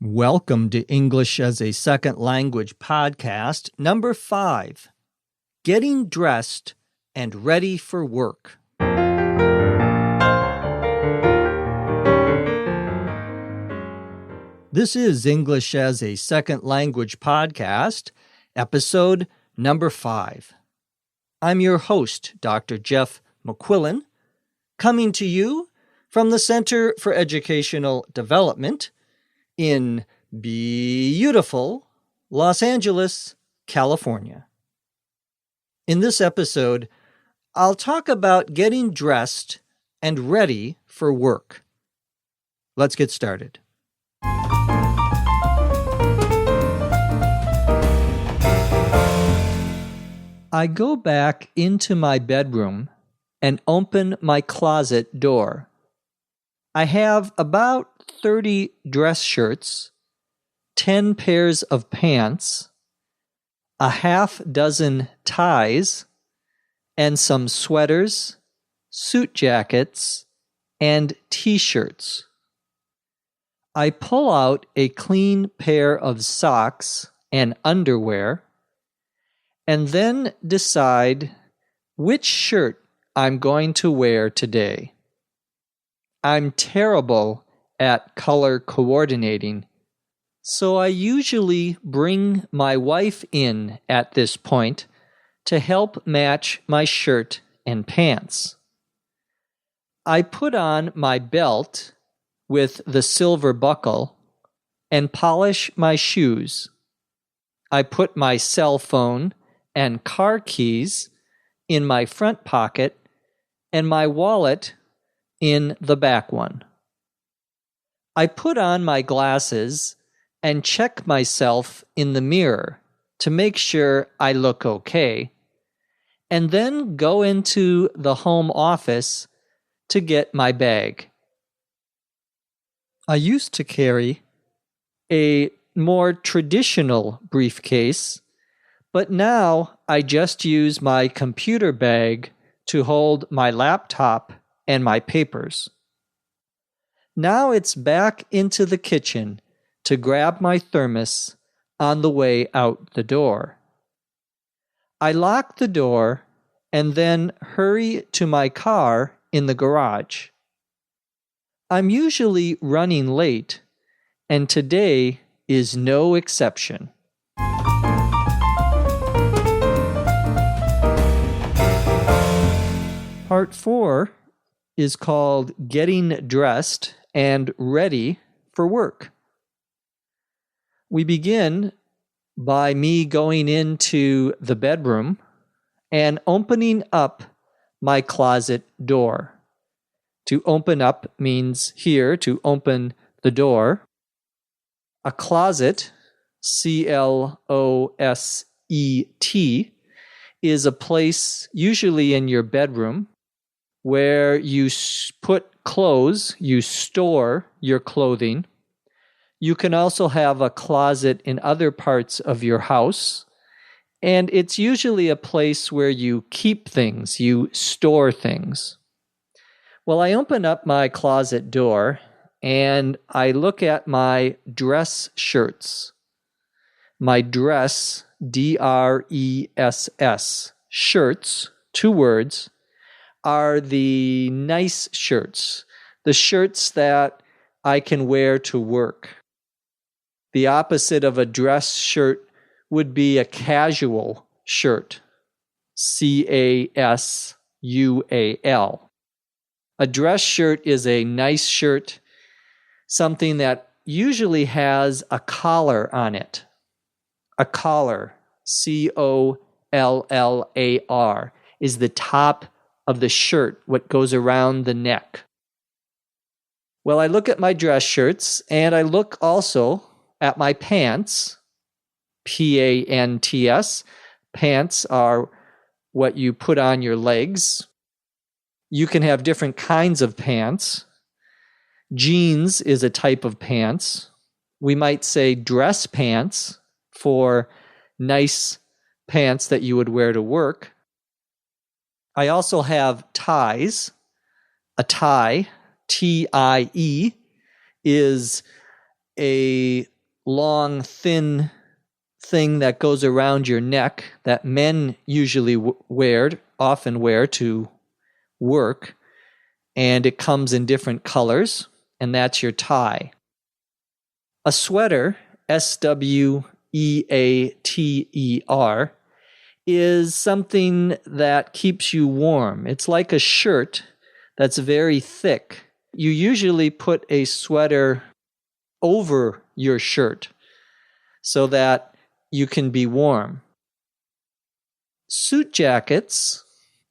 Welcome to English as a Second Language podcast, number 5, Getting Dressed and Ready for Work. This is English as a Second Language podcast, episode number 5. I'm your host, Dr. Jeff McQuillan, coming to you from the Center for Educational Development in beautiful Los Angeles, California. In this episode, I'll talk about getting dressed and ready for work. Let's get started. I go back into my bedroom and open my closet door. I have about 30 dress shirts, 10 pairs of pants, a half dozen ties, and some sweaters, suit jackets, and t-shirts. I pull out a clean pair of socks and underwear, and then decide which shirt I'm going to wear today. I'm terrible at color coordinating, so I usually bring my wife in at this point to help match my shirt and pants. I put on my belt with the silver buckle and polish my shoes. I put my cell phone and car keys in my front pocket and my wallet in the back one. I put on my glasses and check myself in the mirror to make sure I look okay, and then go into the home office to get my bag. I used to carry a more traditional briefcase, but now I just use my computer bag to hold my laptop and my papers. Now it's back into the kitchen to grab my thermos on the way out the door. I lock the door and then hurry to my car in the garage. I'm usually running late, and today is no exception. Part 4 is called Getting Dressed and Ready for Work. We begin by me going into the bedroom and opening up my closet door. To open up means here to open the door. A closet, C-L-O-S-E-T, is a place usually in your bedroom where you put clothes, you store your clothing. You can also have a closet in other parts of your house, and it's usually a place where you keep things, you store things. Well, I open up my closet door and I look at my dress shirts. My dress, D-R-E-S-S, shirts, 2 words, are the nice shirts, the shirts that I can wear to work. The opposite of a dress shirt would be a casual shirt, C-A-S-U-A-L. A dress shirt is a nice shirt, something that usually has a collar on it. A collar, C-O-L-L-A-R, is the top of the shirt, what goes around the neck. Well, I look at my dress shirts, and I look also at my pants, P-A-N-T-S. Pants are what you put on your legs. You can have different kinds of pants. Jeans is a type of pants. We might say dress pants for nice pants that you would wear to work. I also have ties. A tie, T-I-E, is a long, thin thing that goes around your neck that men usually often wear to work, and it comes in different colors, and that's your tie. A sweater, S-W-E-A-T-E-R, is something that keeps you warm. It's like a shirt that's very thick. You usually put a sweater over your shirt so that you can be warm. Suit jackets,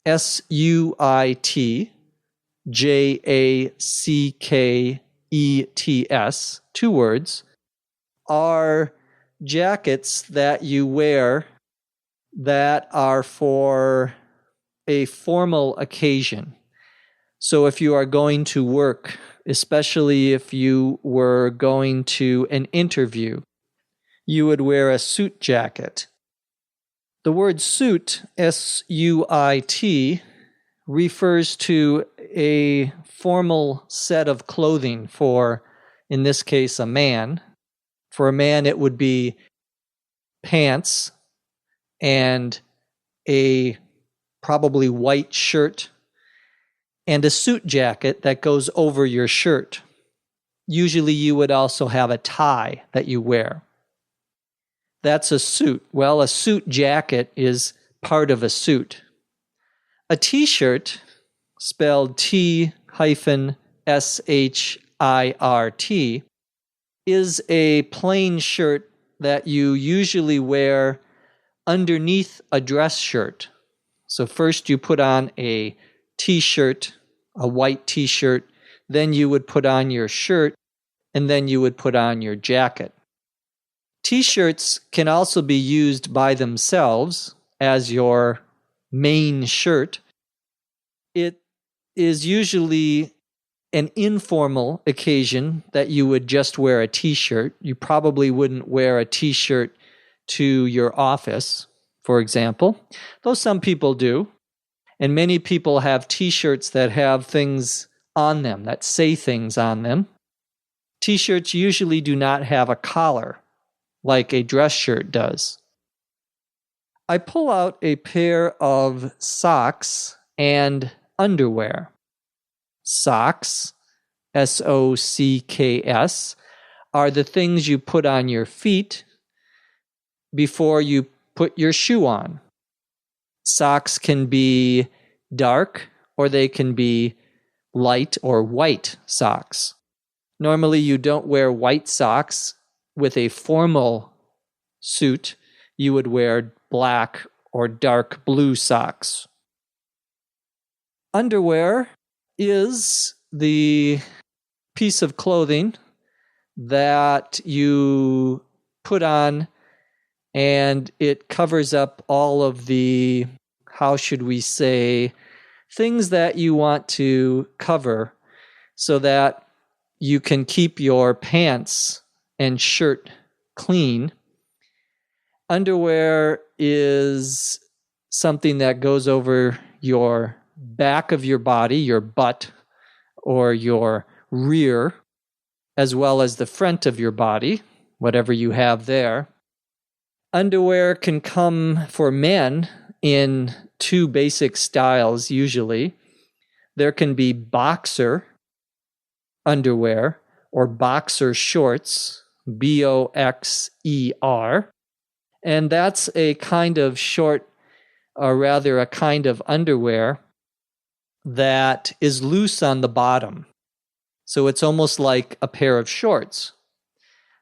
S-U-I-T-J-A-C-K-E-T-S, 2 words, are jackets that you wear that are for a formal occasion. So if you are going to work, especially if you were going to an interview, you would wear a suit jacket. The word suit, S-U-I-T, refers to a formal set of clothing for, in this case, a man. For a man, it would be pants and a probably white shirt and a suit jacket that goes over your shirt. Usually you would also have a tie that you wear. That's a suit. Well, a suit jacket is part of a suit. A t-shirt, spelled T-S-H-I-R-T, is a plain shirt that you usually wear underneath a dress shirt. So first you put on a t-shirt, a white t-shirt, then you would put on your shirt, and then you would put on your jacket. T-shirts can also be used by themselves as your main shirt. It is usually an informal occasion that you would just wear a t-shirt. You probably wouldn't wear a t-shirt to your office, for example, though some people do. And many people have t-shirts that have things on them, that say things on them. T-shirts usually do not have a collar like a dress shirt does. I pull out a pair of socks and underwear. Socks, S-O-C-K-S, are the things you put on your feet before you put your shoe on. Socks can be dark or they can be light or white socks. Normally you don't wear white socks with a formal suit. You would wear black or dark blue socks. Underwear is the piece of clothing that you put on, and it covers up all of the, how should we say, things that you want to cover so that you can keep your pants and shirt clean. Underwear is something that goes over your back of your body, your butt, or your rear, as well as the front of your body, whatever you have there. Underwear can come for men in 2 basic styles usually. There can be boxer underwear or boxer shorts, B-O-X-E-R. And that's a kind of short, or rather a kind of underwear that is loose on the bottom. So it's almost like a pair of shorts.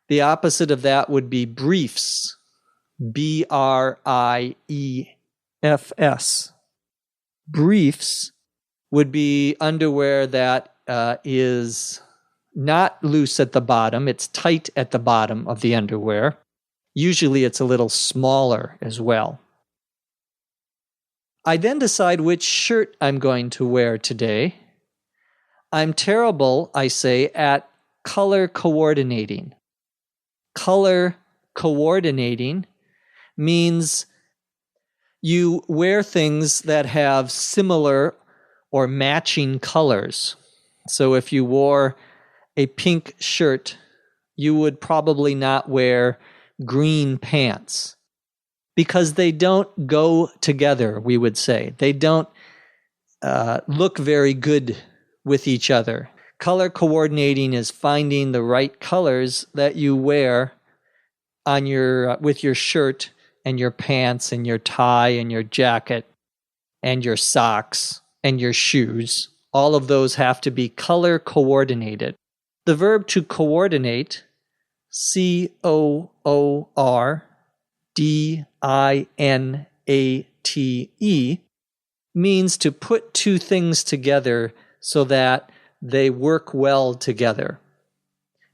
The opposite of that would be briefs, B-R-I-E-F-S. Briefs would be underwear that is not loose at the bottom. It's tight at the bottom of the underwear. Usually it's a little smaller as well. I then decide which shirt I'm going to wear today. I'm terrible, I say, at color coordinating. Color coordinating means you wear things that have similar or matching colors. So if you wore a pink shirt you would probably not wear green pants because they don't go together, we would say. They don't look very good with each other. Color coordinating is finding the right colors that you wear on with your shirt and your pants and your tie and your jacket and your socks and your shoes. All of those have to be color coordinated. The verb to coordinate, C-O-O-R-D-I-N-A-T-E, means to put two things together so that they work well together,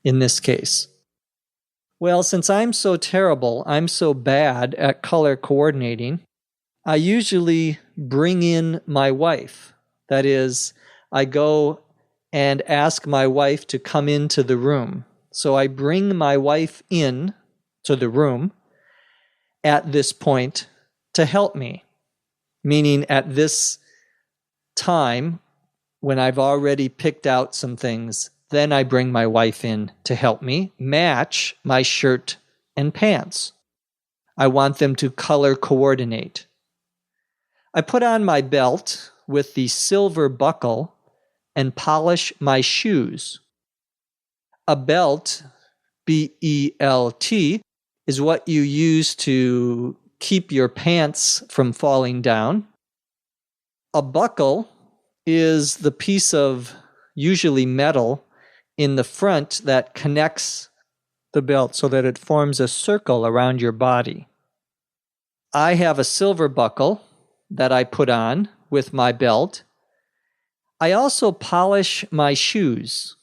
in this case. Well, since I'm so terrible, I'm so bad at color coordinating, I usually bring in my wife. That is, I go and ask my wife to come into the room. So I bring my wife in to the room at this point to help me, meaning at this time when I've already picked out some things, then I bring my wife in to help me match my shirt and pants. I want them to color coordinate. I put on my belt with the silver buckle and polish my shoes. A belt, B-E-L-T, is what you use to keep your pants from falling down. A buckle is the piece of usually metal in the front that connects the belt so that it forms a circle around your body. I have a silver buckle that I put on with my belt. I also polish my shoes.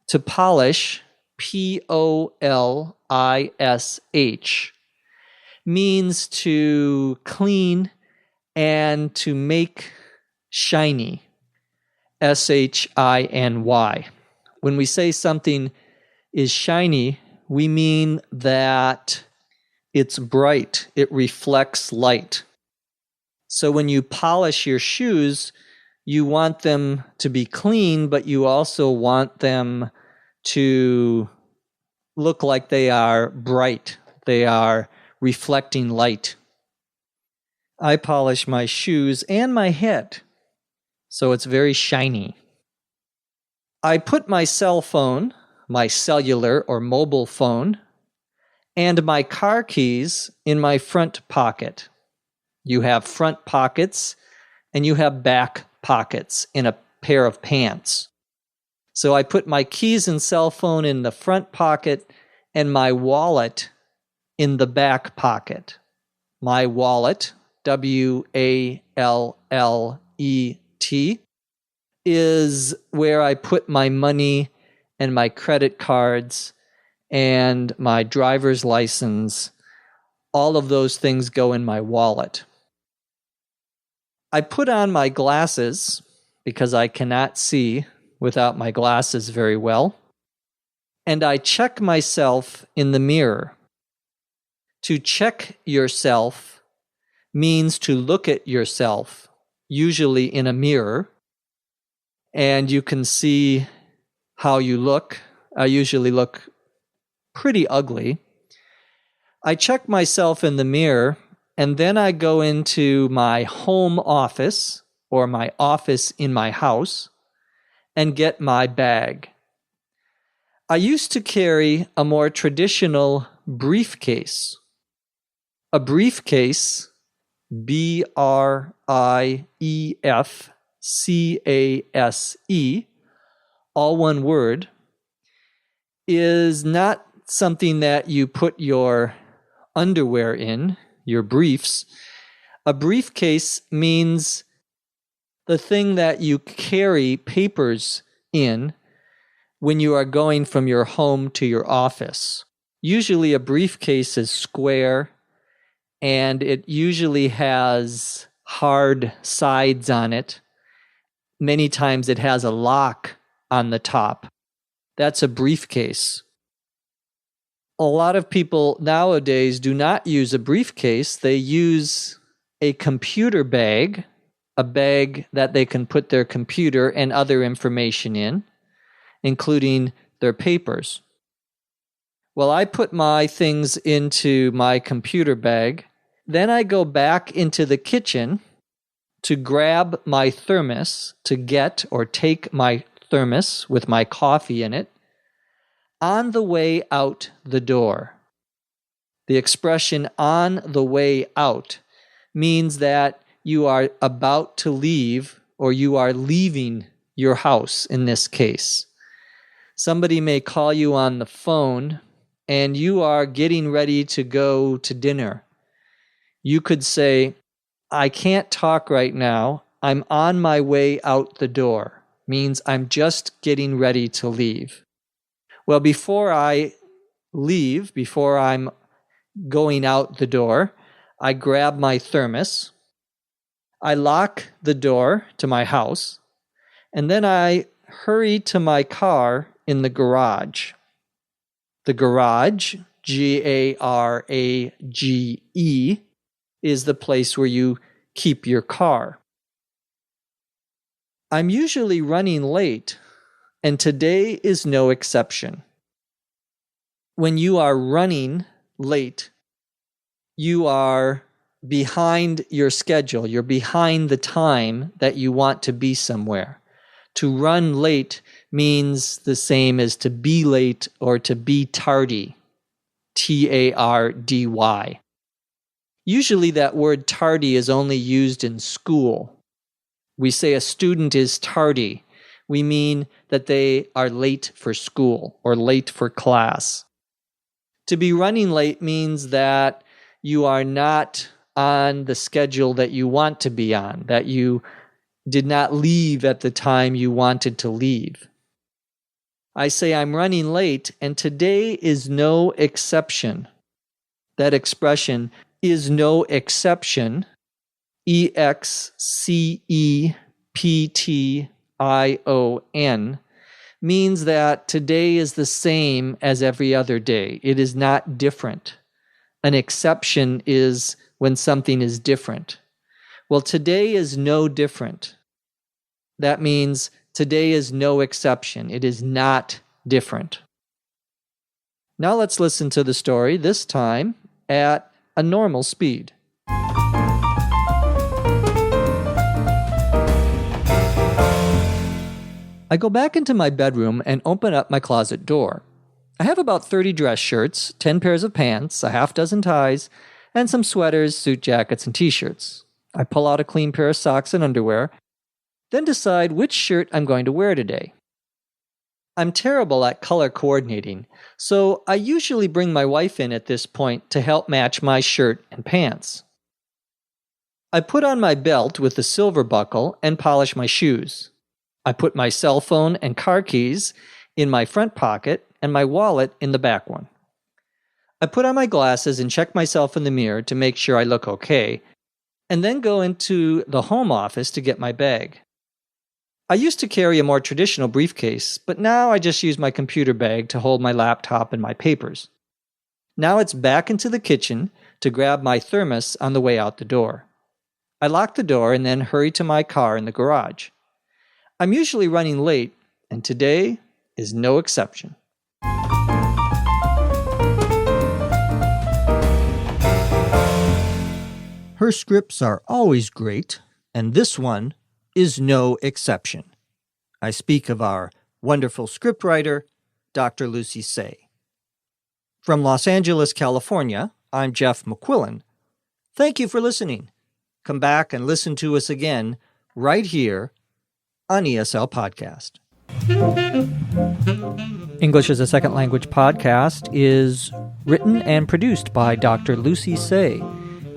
To polish, P-O-L-I-S-H, means to clean and to make shiny, S-H-I-N-Y. When we say something is shiny, we mean that it's bright, it reflects light. So when you polish your shoes, you want them to be clean, but you also want them to look like they are bright. They are reflecting light. I polish my shoes and my head, so it's very shiny. I put my cell phone, my cellular or mobile phone, and my car keys in my front pocket. You have front pockets and you have back pockets in a pair of pants. So I put my keys and cell phone in the front pocket and my wallet in the back pocket. My wallet, W-A-L-L-E-T, is where I put my money and my credit cards and my driver's license. All of those things go in my wallet. I put on my glasses because I cannot see without my glasses very well, and I check myself in the mirror. To check yourself means to look at yourself, usually in a mirror, and you can see how you look. I usually look pretty ugly. I check myself in the mirror, and then I go into my home office or my office in my house and get my bag. I used to carry a more traditional briefcase. A briefcase, B-R-I-E-F-C-A-S-E, all one word, is not something that you put your underwear in, your briefs. A briefcase means the thing that you carry papers in when you are going from your home to your office. Usually a briefcase is square and it usually has hard sides on it. Many times it has a lock on the top. That's a briefcase. A lot of people nowadays do not use a briefcase. They use a computer bag, a bag that they can put their computer and other information in, including their papers. Well, I put my things into my computer bag. Then I go back into the kitchen to grab my thermos, to get or take my thermos with my coffee in it, on the way out the door. The expression on the way out means that you are about to leave or you are leaving your house in this case. Somebody may call you on the phone and you are getting ready to go to dinner. You could say, I can't talk right now. I'm on my way out the door. Means I'm just getting ready to leave. Well, before I leave, before I'm going out the door, I grab my thermos. I lock the door to my house, and then I hurry to my car in the garage. The garage, Garage, is the place where you keep your car. I'm usually running late, and today is no exception. When you are running late, you are behind your schedule. You're behind the time that you want to be somewhere. To run late means the same as to be late or to be tardy. Tardy. Usually that word tardy is only used in school. We say a student is tardy. We mean that they are late for school or late for class. To be running late means that you are not on the schedule that you want to be on, that you did not leave at the time you wanted to leave. I say I'm running late, and today is no exception. That expression is no exception, EXCEPTION, means that today is the same as every other day. It is not different. An exception is when something is different. Well, today is no different. That means today is no exception. It is not different. Now let's listen to the story, this time at a normal speed. I go back into my bedroom and open up my closet door. I have about 30 dress shirts, 10 pairs of pants, a half dozen ties, and some sweaters, suit jackets, and t-shirts. I pull out a clean pair of socks and underwear, then decide which shirt I'm going to wear today. I'm terrible at color coordinating, so I usually bring my wife in at this point to help match my shirt and pants. I put on my belt with the silver buckle and polish my shoes. I put my cell phone and car keys in my front pocket and my wallet in the back one. I put on my glasses and check myself in the mirror to make sure I look okay, and then go into the home office to get my bag. I used to carry a more traditional briefcase, but now I just use my computer bag to hold my laptop and my papers. Now it's back into the kitchen to grab my thermos on the way out the door. I lock the door and then hurry to my car in the garage. I'm usually running late, and today is no exception. Her scripts are always great, and this one is no exception. I speak of our wonderful scriptwriter, Dr. Lucy Say. From Los Angeles, California, I'm Jeff McQuillan. Thank you for listening. Come back and listen to us again right here on ESL Podcast. English as a Second Language podcast is written and produced by Dr. Lucy Say,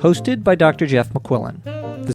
hosted by Dr. Jeff McQuillan.